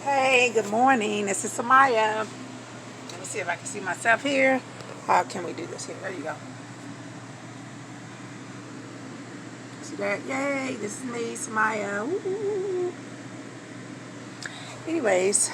Hey, good morning. This is Samaya. Let me see if I can see myself here. How can we do this here? There you go. See that? Yay, this is me, Samaya. Woo. Anyways,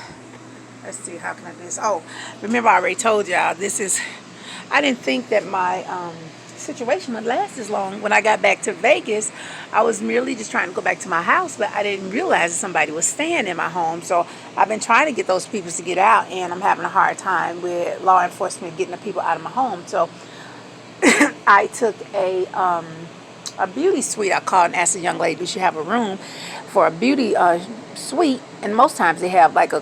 let's see, how can I do this? Oh, remember I already told y'all I didn't think that my situation would last as long. When I got back to Vegas, I was merely just trying to go back to my house, but I didn't realize that somebody was staying in my home. So I've been trying to get those people to get out, and I'm having a hard time with law enforcement getting the people out of my home. So I took a beauty suite. I called and asked the young lady, "Do she have a room for a beauty suite?" And most times they have like a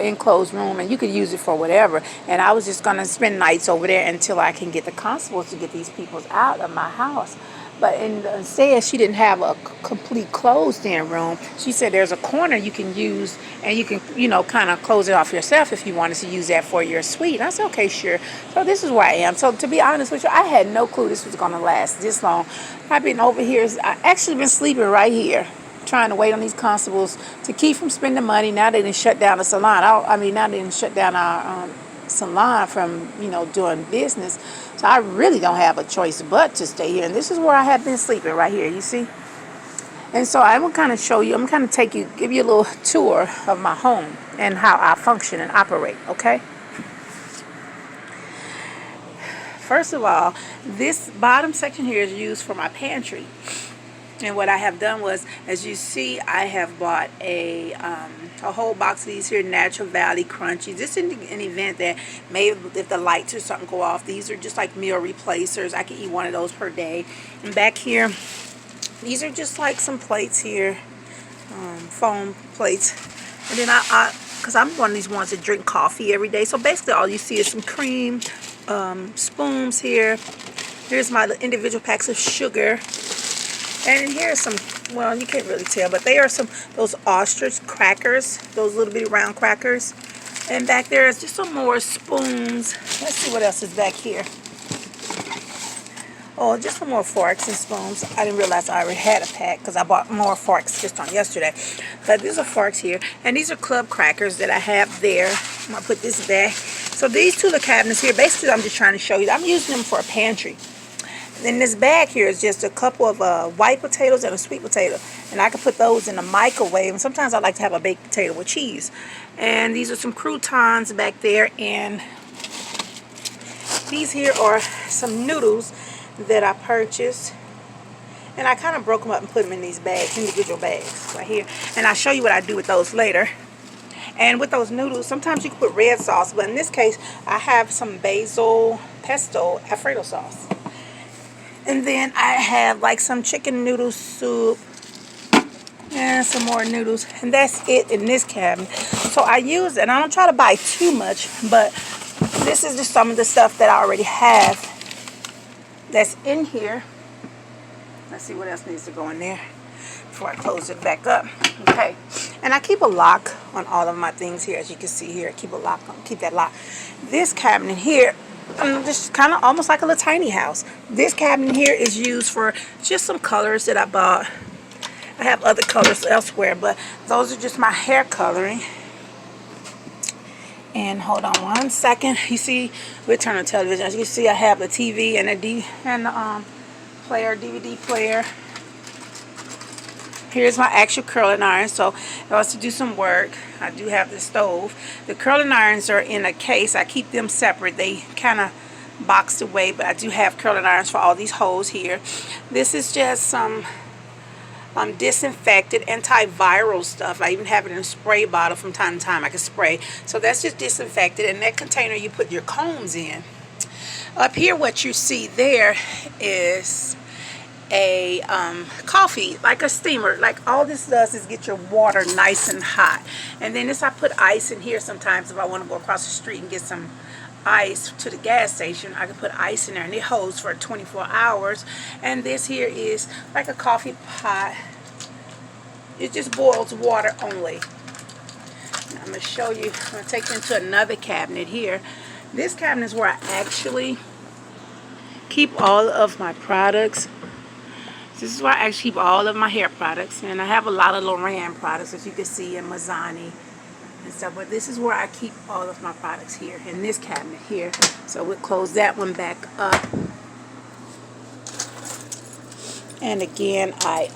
enclosed room, and you could use it for whatever. And I was just gonna spend nights over there until I can get the constables to get these people out of my house. But instead, she didn't have a complete closed-in room. She said there's a corner you can use, and you can, kind of close it off yourself if you wanted to use that for your suite. I said, okay, sure. So this is where I am. So to be honest with you, I had no clue this was going to last this long. I've been over here. I actually been sleeping right here, trying to wait on these constables to keep from spending money. Now they didn't shut down the salon. Now they didn't shut down our salon from, doing business. So I really don't have a choice but to stay here. And this is where I have been sleeping right here, you see? And so I'm going to kind of show you, I'm going to give you a little tour of my home and how I function and operate, okay? First of all, this bottom section here is used for my pantry. And what I have done was, as you see, I have bought a whole box of these here Natural Valley Crunchies. This is an event that maybe if the lights or something go off, these are just like meal replacers. I can eat one of those per day. And back here, these are just like some plates here, foam plates. And then because I'm one of these ones that drink coffee every day. So basically all you see is some cream, spoons here. Here's my individual packs of sugar. And here's some, well, you can't really tell, but they are those ostrich crackers, those little bitty round crackers. And back there is just some more spoons. Let's see what else is back here. Oh, just some more forks and spoons. I didn't realize I already had a pack because I bought more forks just on yesterday. But these are forks here. And these are club crackers that I have there. I'm going to put this back. So these two little cabinets here, basically I'm just trying to show you. I'm using them for a pantry. Then this bag here is just a couple of white potatoes and a sweet potato. And I can put those in the microwave. And sometimes I like to have a baked potato with cheese. And these are some croutons back there. And these here are some noodles that I purchased. And I kind of broke them up and put them in these bags, individual bags right here. And I'll show you what I do with those later. And with those noodles, sometimes you can put red sauce. But in this case, I have some basil pesto Alfredo sauce. And then I have like some chicken noodle soup and some more noodles. And that's it in this cabinet. So I use it. And I don't try to buy too much. But this is just some of the stuff that I already have that's in here. Let's see what else needs to go in there before I close it back up. Okay. And I keep a lock on all of my things here. As you can see here, I keep a lock on. Keep that lock. This cabinet here, just kind of almost like a little tiny house. This cabinet here is used for just some colors that I bought. I have other colors elsewhere, but those are just my hair coloring. And hold on one second. You see, we'll turn on television. As you can see, I have a TV and a DVD player. Here's my actual curling iron. So if I was to do some work, I do have the stove. The curling irons are in a case. I keep them separate. They kind of boxed away, but I do have curling irons for all these holes here. This is just some disinfected antiviral stuff. I even have it in a spray bottle from time to time. I can spray. So that's just disinfected. In that container, you put your combs in. Up here, what you see there is a coffee, like a steamer. Like all this does is get your water nice and hot. And then I put ice in here sometimes if I want to go across the street and get some ice to the gas station. I can put ice in there and it holds for 24 hours. And this here is like a coffee pot. It just boils water only. Now I'm going to show you. I'm going to take you into another cabinet here. This cabinet is where I actually keep all of my products. This is where I actually keep all of my hair products. And I have a lot of Loran products, as you can see, and Mazzani and stuff. But this is where I keep all of my products here in this cabinet here. So we'll close that one back up. And again, I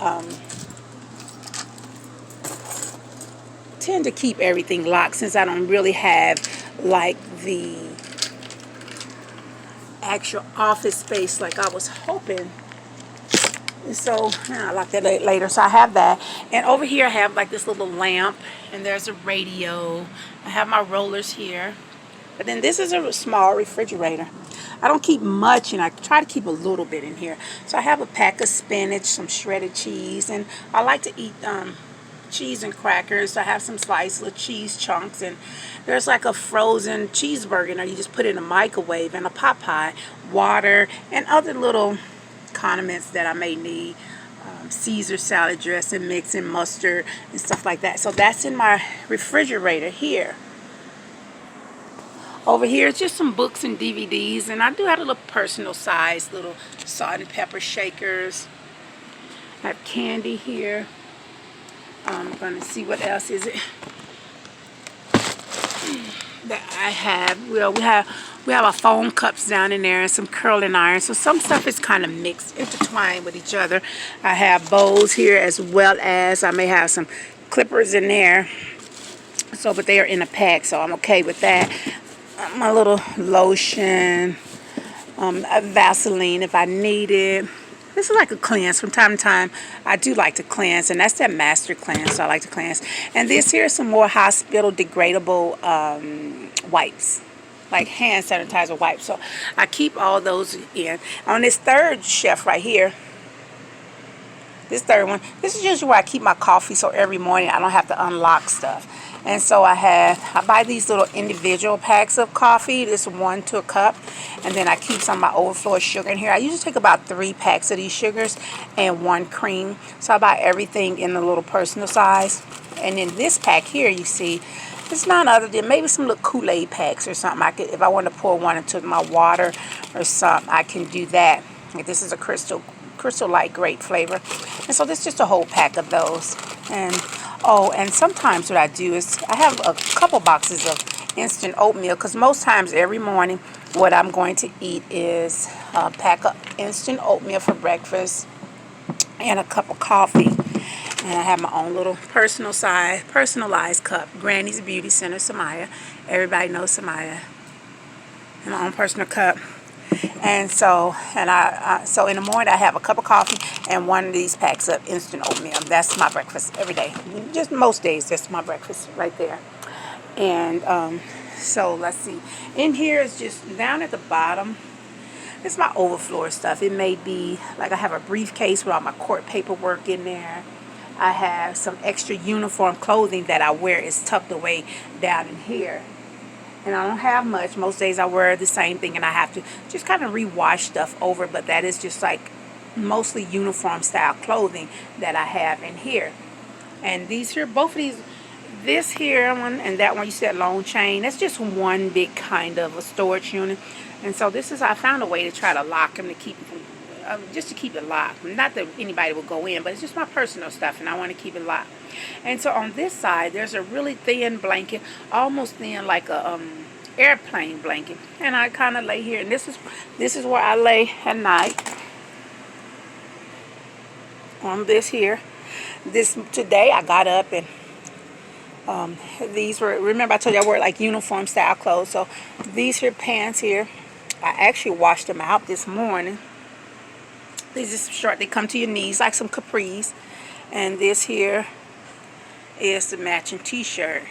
tend to keep everything locked since I don't really have like the actual office space like I was hoping. And so I'll lock that later. So I have that. And over here I have like this little lamp, and there's a radio. I have my rollers here. But then this is a small refrigerator. I don't keep much, and I try to keep a little bit in here. So I have a pack of spinach, some shredded cheese, and I like to eat cheese and crackers. I have some sliced little cheese chunks, and there's like a frozen cheeseburger, and you just put it in a microwave, and a pot pie, water, and other little condiments that I may need. Caesar salad dressing, mixing mustard and stuff like that. So that's in my refrigerator here. Over here is just some books and DVDs, and I do have a little personal size little salt and pepper shakers. I have candy here. I'm going to see what else is it that I have. Well, we have our foam cups down in there and some curling irons. So some stuff is kind of mixed, intertwined with each other. I have bowls here, as well as I may have some clippers in there. So, but they are in a pack, so I'm okay with that. My little lotion, a Vaseline if I need it. This is like a cleanse. From time to time, I do like to cleanse, and that's that master cleanse, so I like to cleanse. And this here is some more hospital degradable wipes, like hand sanitizer wipes. So I keep all those in. On this third shelf right here, this third one, this is usually where I keep my coffee, so every morning I don't have to unlock stuff. And so I buy these little individual packs of coffee. This 1 to a cup. And then I keep some of my overflow sugar in here. I usually take about 3 packs of these sugars and 1 cream. So I buy everything in the little personal size. And then this pack here, you see, it's none other than maybe some little Kool-Aid packs or something. I could, if I want to pour one into my water or something, I can do that. Like this is a Crystal Light grape flavor. And so this is just a whole pack of those. And sometimes what I do is I have a couple boxes of instant oatmeal, because most times every morning what I'm going to eat is a pack of instant oatmeal for breakfast and a cup of coffee. And I have my own little personalized cup. Granny's Beauty Center, Samaya. Everybody knows Samaya. And my own personal cup. And so, so in the morning I have a cup of coffee and one of these packs of instant oatmeal. That's my breakfast every day. Just most days, that's my breakfast right there. And so let's see. In here is just down at the bottom. It's my overflow stuff. It may be like I have a briefcase with all my court paperwork in there. I have some extra uniform clothing that I wear is tucked away down in here. And I don't have much. Most days I wear the same thing, and I have to just kind of rewash stuff over. But that is just like mostly uniform style clothing that I have in here. And these here, both of these, this here one and that one, you see that long chain, that's just one big kind of a storage unit. And so this is, I found a way to try to lock them to keep just to keep it locked. Not that anybody will go in, but it's just my personal stuff, and I want to keep it locked. And so on this side, there's a really thin blanket, almost thin like a airplane blanket. And I kind of lay here, and this is where I lay at night. On this here. Today I got up and these were, remember I told you I wear like uniform style clothes. So these here pants here, I actually washed them out this morning. These are short, they come to your knees like some capris. And this here is the matching t-shirt.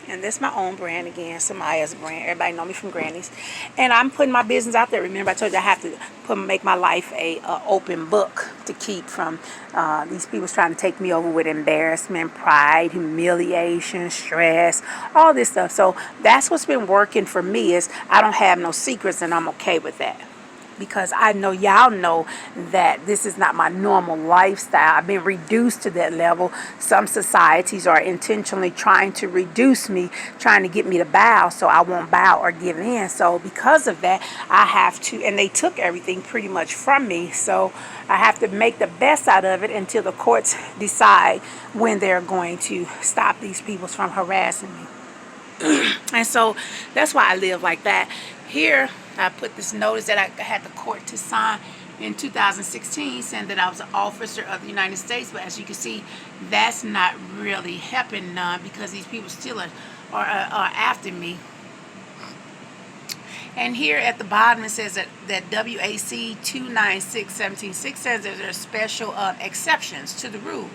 And this is my own brand again, Samaya's brand. Everybody know me from Granny's. And I'm putting my business out there. Remember I told you I have to make my life a open book to keep from these people trying to take me over with embarrassment, pride, humiliation, stress, all this stuff. So that's what's been working for me, is I don't have no secrets, and I'm okay with that. Because I know y'all know that this is not my normal lifestyle. I've been reduced to that level. Some societies are intentionally trying to reduce me, trying to get me to bow, so I won't bow or give in. So because of that, I have to, and they took everything pretty much from me, so I have to make the best out of it until the courts decide when they're going to stop these people from harassing me. And so that's why I live like that. Here, I put this notice that I had the court to sign in 2016 saying that I was an officer of the United States. But as you can see, that's not really helping none because these people still are after me. And here at the bottom it says that WAC 296.17.6 says that there are special exceptions to the rule.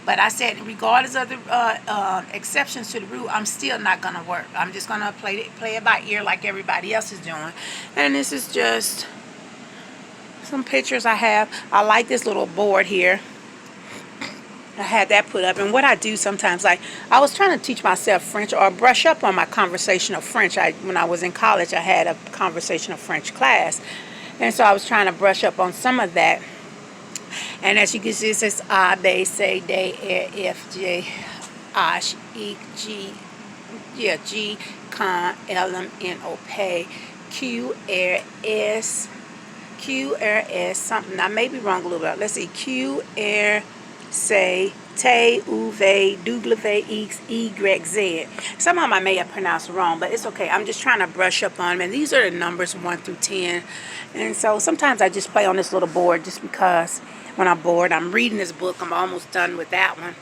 But I said, regardless of the exceptions to the rule, I'm still not going to work. I'm just going to play it by ear like everybody else is doing. And this is just some pictures I have. I like this little board here. I had that put up. And what I do sometimes, like, I was trying to teach myself French or brush up on my conversational French. When I was in college, I had a conversational French class. And so I was trying to brush up on some of that. And as you can see, it says A, B, C, D, E, F, G, H, I, G, G, K, L, M, N, O, P, Q, R, S, something. I may be wrong a little bit. Let's see. Q, R, C, T, U, V, W, X, Y, Z. Some of them I may have pronounced wrong, but it's okay. I'm just trying to brush up on them. And these are the numbers 1 through 10. And so sometimes I just play on this little board just because when I'm bored. I'm reading this book. I'm almost done with that one.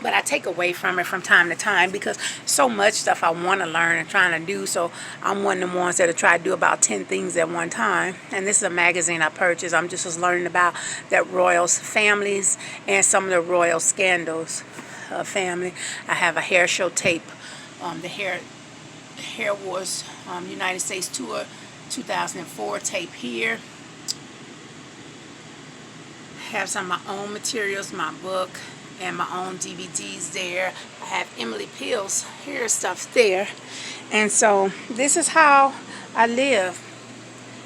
But I take away from it from time to time because so much stuff I want to learn and trying to do. So I'm one of the ones that try to do about 10 things at one time. And this is a magazine I purchased. I'm just learning about that royals families and some of the royal scandals of family. I have a hair show tape. The Hair Wars United States Tour 2004 tape here. Have some of my own materials, my book, and my own DVDs there. I have Emily Pill's hair stuff there. And so this is how I live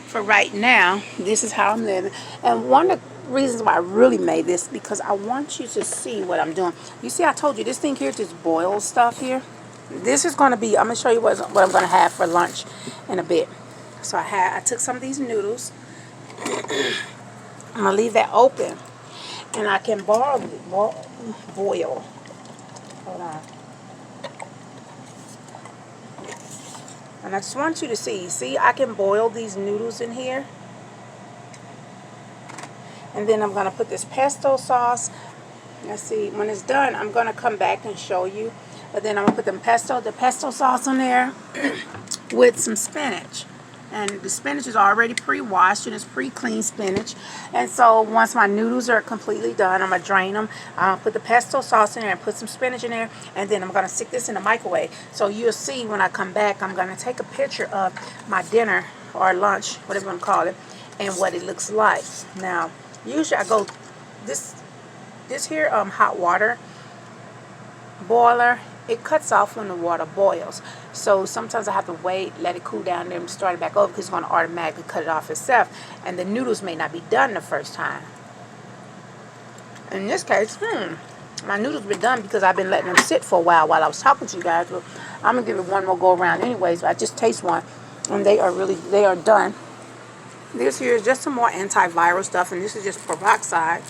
for right now. This is how I'm living. And one of the reasons why I really made this because I want you to see what I'm doing. You see, I told you this thing here just boils stuff here. This is going to be, I'm going to show you what I'm going to have for lunch in a bit. So I took some of these noodles. I'm going to leave that open. And I can boil. Hold on. And I just want you to see. See, I can boil these noodles in here. And then I'm going to put this pesto sauce. Let's see. When it's done, I'm going to come back and show you. But then I'm going to put the pesto sauce on there with some spinach. And the spinach is already pre-washed and it's pre-clean spinach. And so once my noodles are completely done, I'm going to drain them. I'll put the pesto sauce in there and put some spinach in there. And then I'm going to stick this in the microwave. So you'll see when I come back, I'm going to take a picture of my dinner or lunch, whatever you want to call it, and what it looks like. Now, usually I go, this here hot water boiler, it cuts off when the water boils. So sometimes I have to wait, let it cool down, then start it back over because it's going to automatically cut it off itself. And the noodles may not be done the first time. In this case, my noodles been done because I've been letting them sit for a while I was talking to you guys. But I'm going to give it one more go around anyways. But I just taste one. And they are done. This here is just some more antiviral stuff. And this is just peroxide.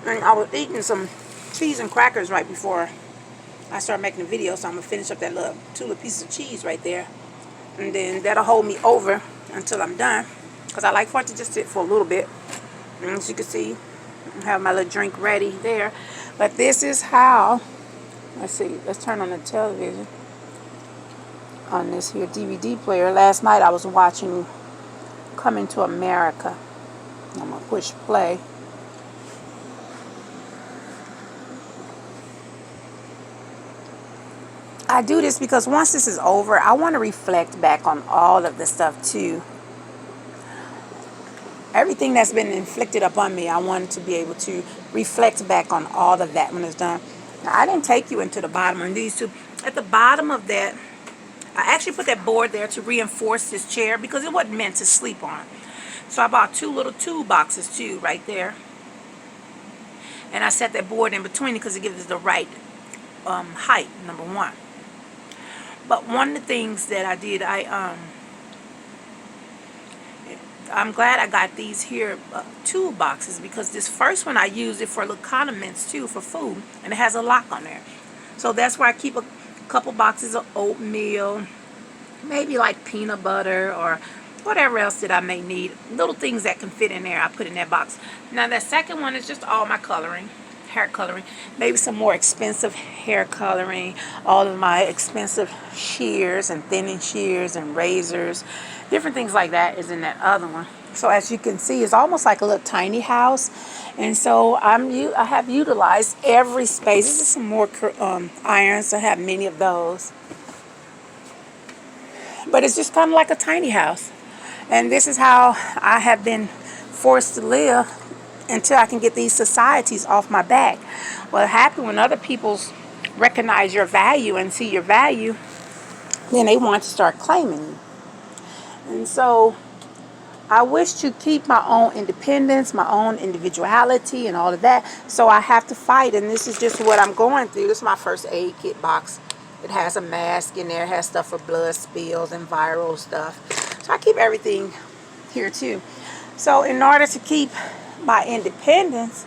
And I was eating some cheese and crackers right before I started making the video, so I'm going to finish up that little 2 little pieces of cheese right there. And then that'll hold me over until I'm done. Because I like for it to just sit for a little bit. And as you can see, I have my little drink ready there. But this is how, let's see, let's turn on the television. On this here DVD player. Last night I was watching Coming to America. I'm going to push play. I do this because once this is over, I want to reflect back on all of the stuff too. Everything that's been inflicted upon me, I wanted to be able to reflect back on all of that when it's done. Now, I didn't take you into the bottom of these two. At the bottom of that, I actually put that board there to reinforce this chair because it wasn't meant to sleep on. So I bought 2 little toolboxes too right there. And I set that board in between because it gives it the right height, number one. But one of the things that I did, I'm glad I got these here toolboxes because this first one I used it for little condiments too for food, and it has a lock on there. So that's where I keep a couple boxes of oatmeal, maybe like peanut butter or whatever else that I may need. Little things that can fit in there, I put in that box. Now that second one is just all my coloring, hair coloring, maybe some more expensive hair coloring, all of my expensive shears and thinning shears and razors, different things like that is in that other one. So as you can see, it's almost like a little tiny house. And so I have utilized every space. This is some more irons. I have many of those. But it's just kind of like a tiny house. And this is how I have been forced to live until I can get these societies off my back. What happens when other people recognize your value and see your value, then they want to start claiming you. And so I wish to keep my own independence, my own individuality and all of that. So I have to fight, and this is just what I'm going through. This is my first aid kit box. It has a mask in there, it has stuff for blood spills and viral stuff. So I keep everything here too. So in order to keep my independence,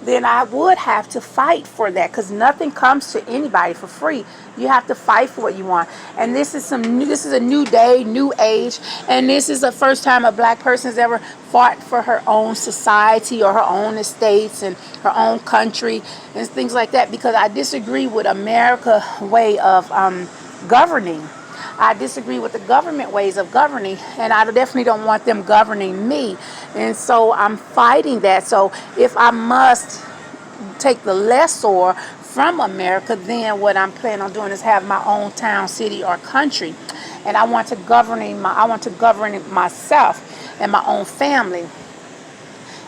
then I would have to fight for that, because nothing comes to anybody for free. You have to fight for what you want. And this is a new day, new age, and this is the first time a black person has ever fought for her own society or her own estates and her own country and things like that, because I disagree with America's way of governing. I disagree with the government ways of governing, and I definitely don't want them governing me. And so I'm fighting that. So if I must take the lesser from America, then what I'm planning on doing is have my own town, city, or country. And I want to govern myself and my own family.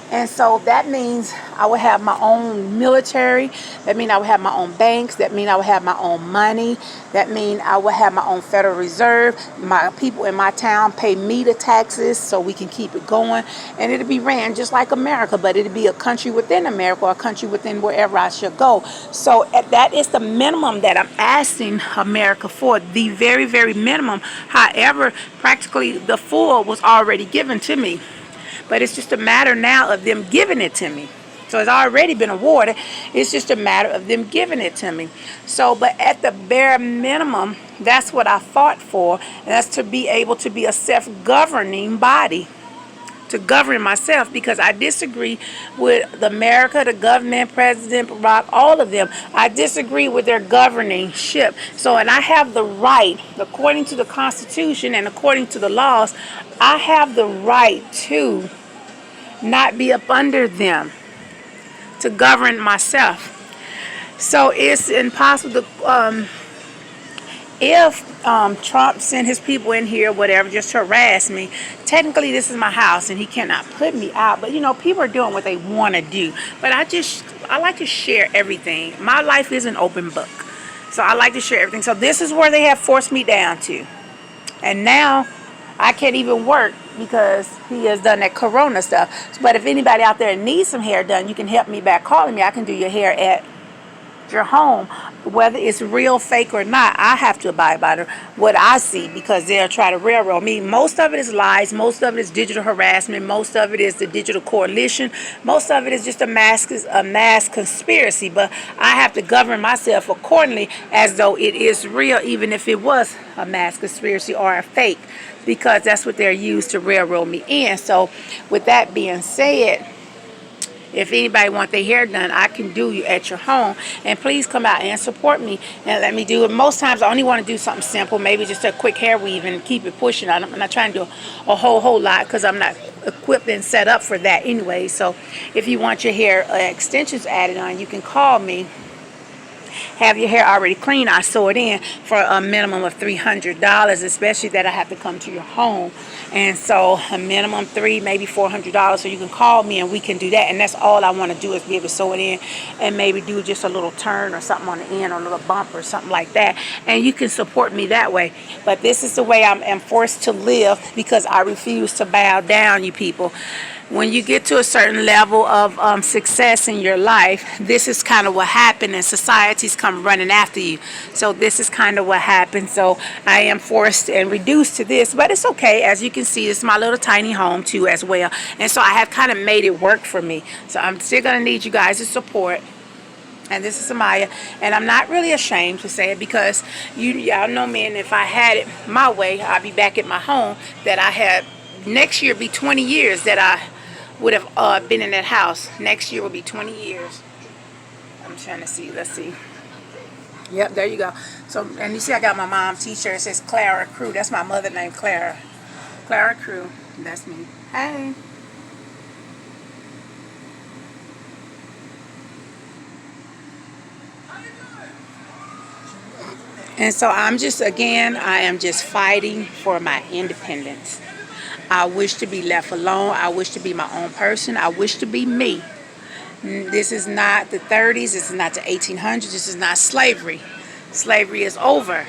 And so that means I will have my own military. That means I will have my own banks. That means I will have my own money. That means I will have my own Federal Reserve. My people in my town pay me the taxes so we can keep it going. And it'll be ran just like America, but it'll be a country within America or a country within wherever I should go. So that is the minimum that I'm asking America for, the very, very minimum. However, practically the full was already given to me. But it's just a matter now of them giving it to me. So it's already been awarded. It's just a matter of them giving it to me. So, but at the bare minimum, that's what I fought for. And that's to be able to be a self-governing body. To govern myself, because I disagree with America, the government, President Barack, all of them. I disagree with their governing ship. So, and I have the right, according to the Constitution and according to the laws, I have the right to not be up under them, to govern myself. So it's impossible to, if Trump sent his people in here, whatever, just to harass me, technically this is my house and he cannot put me out. But you know, people are doing what they want to do. But I like to share everything. My life is an open book. So I like to share everything. So this is where they have forced me down to. And now I can't even work because he has done that corona stuff. But if anybody out there needs some hair done, you can help me by calling me. I can do your hair at your home, whether it's real, fake, or not. I have to abide by what I see, because they'll try to railroad me. Most of it is lies. Most of it is digital harassment. Most of it is the digital coalition. Most of it is just a mass conspiracy. But I have to govern myself accordingly, as though it is real, even if it was a mass conspiracy or a fake, because that's what they're used to railroad me in. So with that being said, if anybody want their hair done, I can do you at your home. And please come out and support me and let me do it. Most times I only want to do something simple, maybe just a quick hair weave and keep it pushing. I'm not trying to do a whole lot, because I'm not equipped and set up for that anyway. So if you want your hair extensions added on, you can call me. Have your hair already clean, I sew it in for a minimum of $300, especially that I have to come to your home. And so a minimum $300, maybe $400. So you can call me and we can do that. And that's all I want to do, is be able to sew it in and maybe do just a little turn or something on the end, or a little bump or something like that. And you can support me that way. But this is the way I am forced to live, because I refuse to bow down, you people. When you get to a certain level of success in your life, this is kind of what happened, and societies come running after you. So this is kind of what happened. So I am forced and reduced to this, but it's okay. As you can see, it's my little tiny home too as well. And so I have kind of made it work for me. So I'm still going to need you guys' support. And this is Amaya, and I'm not really ashamed to say it because y'all know me, and if I had it my way, I'd be back at my home that I had. Next year be 20 years that I would have been in that house. Next year will be 20 years. I'm trying to see. Let's see. Yep, there you go. So, and you see I got my mom t-shirt. It says Clara Crew. That's my mother named Clara. Clara Crew. That's me. Hey. And so I'm just, again, I am just fighting for my independence. I wish to be left alone. I wish to be my own person. I wish to be me. This is not the 30s. This is not the 1800s. This is not slavery. Slavery is over.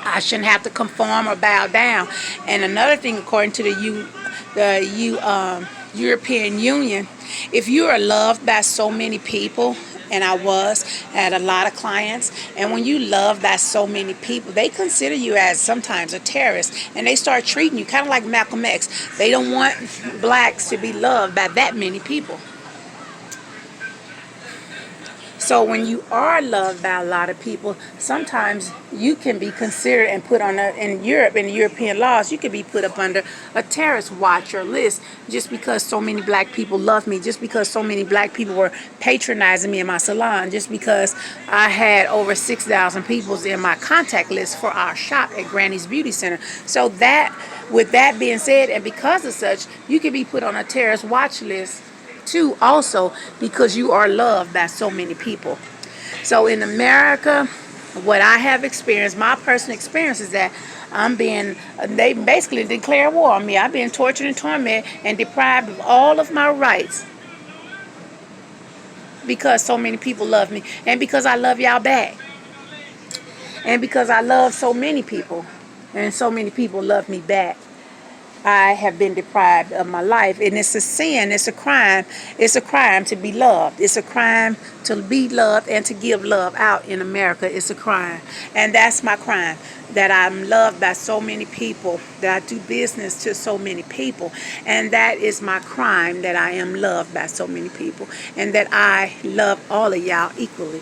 I shouldn't have to conform or bow down. And another thing, according to European Union, if you are loved by so many people, and I had a lot of clients, and when you love by so many people, they consider you as sometimes a terrorist, and they start treating you kind of like Malcolm X. They don't want blacks to be loved by that many people. So when you are loved by a lot of people, sometimes you can be considered and put on in Europe, in the European laws, you can be put up under a terrorist watch or list just because so many black people love me, just because so many black people were patronizing me in my salon, just because I had over 6,000 people in my contact list for our shop at Granny's Beauty Center. So that, with that being said, and because of such, you can be put on a terrorist watch list too, also because you are loved by so many people. So in America, what I have experienced, my personal experience is that they basically declare war on me. I've been tortured and tormented and deprived of all of my rights because so many people love me, and because I love y'all back, and because I love so many people, and so many people love me back. I have been deprived of my life, and it's a sin, it's a crime. It's a crime to be loved. It's a crime to be loved and to give love out in America. It's a crime, and that's my crime, that I'm loved by so many people, that I do business to so many people, and that is my crime, that I am loved by so many people, and that I love all of y'all equally.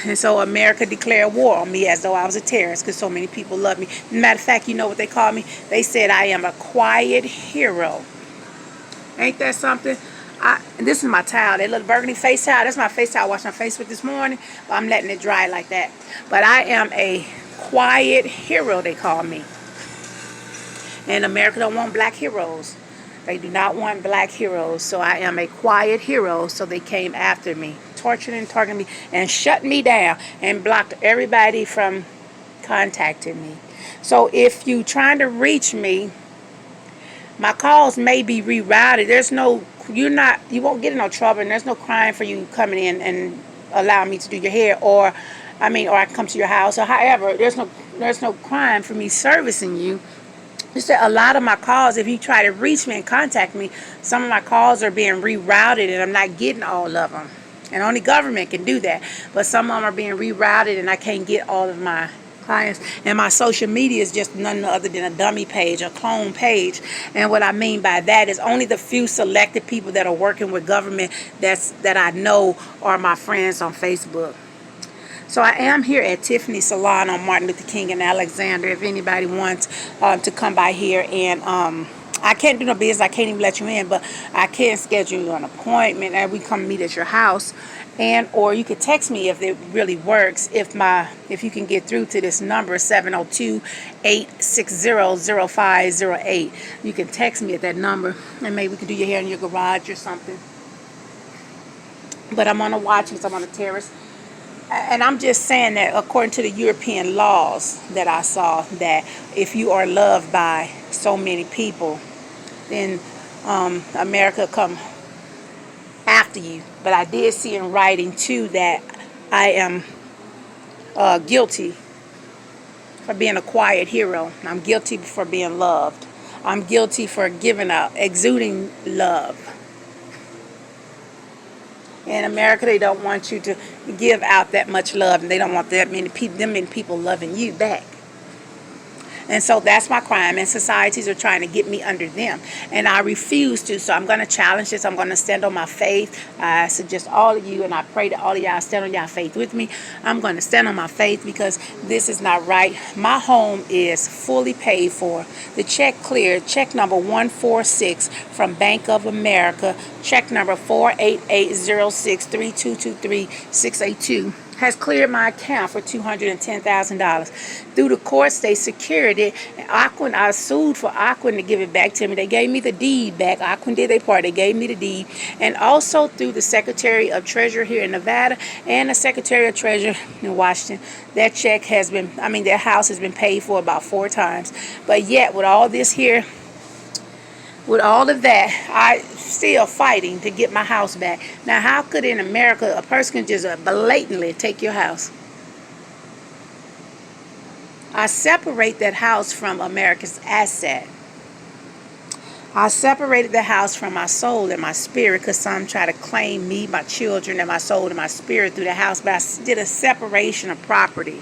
And so America declared war on me as though I was a terrorist because so many people love me. Matter of fact, you know what they call me? They said I am a quiet hero. Ain't that something? This is my towel, that little burgundy face towel. That's my face towel I washed my face with this morning. But I'm letting it dry like that. But I am a quiet hero, they call me. And America don't want black heroes. They do not want black heroes. So I am a quiet hero. So they came after me, torturing and targeting me, and shut me down and blocked everybody from contacting me. So if you trying to reach me, my calls may be rerouted. You won't get in no trouble, and there's no crime for you coming in and allow me to do your hair, or I can come to your house, or however. There's no crime for me servicing you. Just that a lot of my calls, if you try to reach me and contact me, some of my calls are being rerouted and I'm not getting all of them. And only government can do that. But some of them are being rerouted and I can't get all of my clients. And my social media is just none other than a dummy page, a clone page. And what I mean by that is only the few selected people that are working with government that I know are my friends on Facebook. So I am here at Tiffany Salon on Martin Luther King and Alexander. If anybody wants to come by here, and I can't do no business, I can't even let you in, but I can schedule you an appointment and we come meet at your house. And or you could text me if it really works. If you can get through to this number 702-860-0508. You can text me at that number, and maybe we can do your hair in your garage or something. But I'm on a watch list. I'm on a terrace. And I'm just saying that according to the European laws that I saw, that if you are loved by so many people, then America come after you. But I did see in writing too that I am guilty for being a quiet hero. I'm guilty for being loved. I'm guilty for exuding love. In America, they don't want you to give out that much love, and they don't want that many people loving you back. And so that's my crime. And societies are trying to get me under them. And I refuse to. So I'm going to challenge this. I'm going to stand on my faith. I suggest all of you, and I pray that all of y'all stand on y'all faith with me. I'm going to stand on my faith because this is not right. My home is fully paid for. The check cleared. Check number 146 from Bank of America. Check number 488063223-682 has cleared my account for $210,000. Through the courts, they secured it. And Ocwen, I sued for Ocwen to give it back to me. They gave me the deed back. Ocwen did their part. They gave me the deed. And also through the Secretary of Treasury here in Nevada and the Secretary of Treasury in Washington, that check has been, their house has been paid for about 4 times. But yet, with all this here, with all of that, I still fighting to get my house back. Now, how could in America a person can just blatantly take your house? I separate that house from America's asset. I separated the house from my soul and my spirit because some try to claim me, my children, and my soul and my spirit through the house. But I did a separation of property,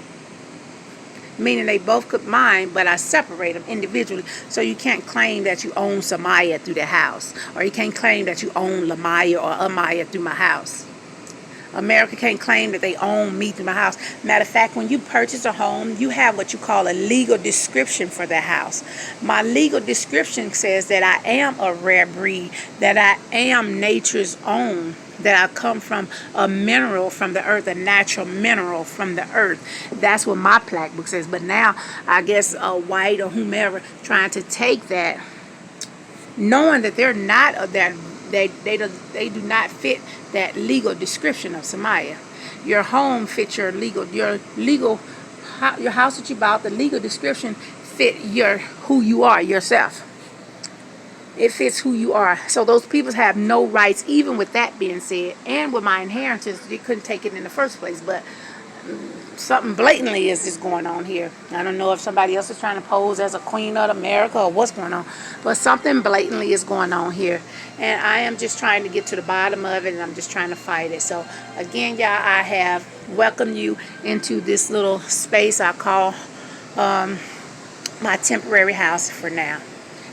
meaning they both could mine, but I separate them individually. So you can't claim that you own Samaya through the house, or you can't claim that you own Lamaya or Amaya through my house. America can't claim that they own me through my house. Matter of fact, when you purchase a home, you have what you call a legal description for the house. My legal description says that I am a rare breed, that I am nature's own, that I come from a mineral from the earth, a natural mineral from the earth. That's what my plaque book says. But now, I guess white or whomever trying to take that, knowing that they're not that they do not fit that legal description of Samaya. Your home fits your house that you bought. The legal description fit who you are yourself. It fits who you are. So those people have no rights, even with that being said. And with my inheritance, they couldn't take it in the first place. But something blatantly is just going on here. I don't know if somebody else is trying to pose as a queen of America or what's going on. But something blatantly is going on here. And I am just trying to get to the bottom of it, and I'm just trying to fight it. So, again, y'all, I have welcomed you into this little space I call my temporary house for now.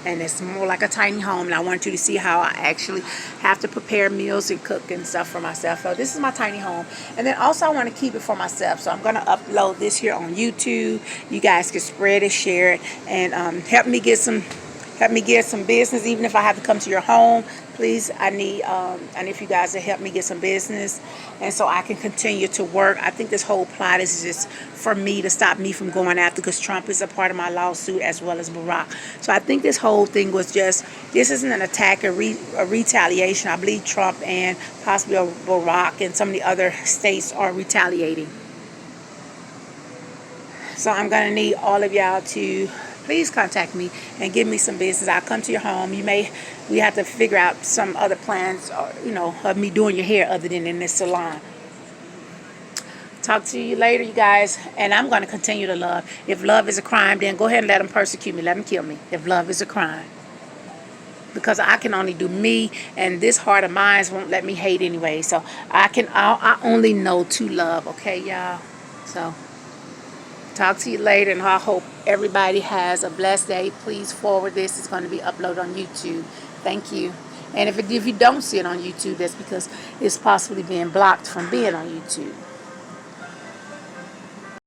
And it's more like a tiny home, and I want you to see how I actually have to prepare meals and cook and stuff for myself. So this is my tiny home. And then also I want to keep it for myself. So I'm going to upload this here on YouTube. You guys can spread it, share it, and help me get some business. Even if I have to come to your home, please, I need for you guys to help me get some business, and so I can continue to work. I think this whole plot is just for me to stop me from going after, because Trump is a part of my lawsuit as well as Barack. So I think this whole thing was this isn't an attack or a retaliation. I believe Trump and possibly Barack and some of the other states are retaliating. So I'm going to need all of y'all to please contact me and give me some business. I'll come to your home. We have to figure out some other plans, of me doing your hair other than in this salon. Talk to you later, you guys. And I'm going to continue to love. If love is a crime, then go ahead and let them persecute me. Let them kill me. If love is a crime. Because I can only do me, and this heart of mine won't let me hate anyway. So I only know to love, okay, y'all? So talk to you later, and I hope everybody has a blessed day. Please forward this. It's going to be uploaded on YouTube. Thank you. And if you don't see it on YouTube, that's because it's possibly being blocked from being on YouTube.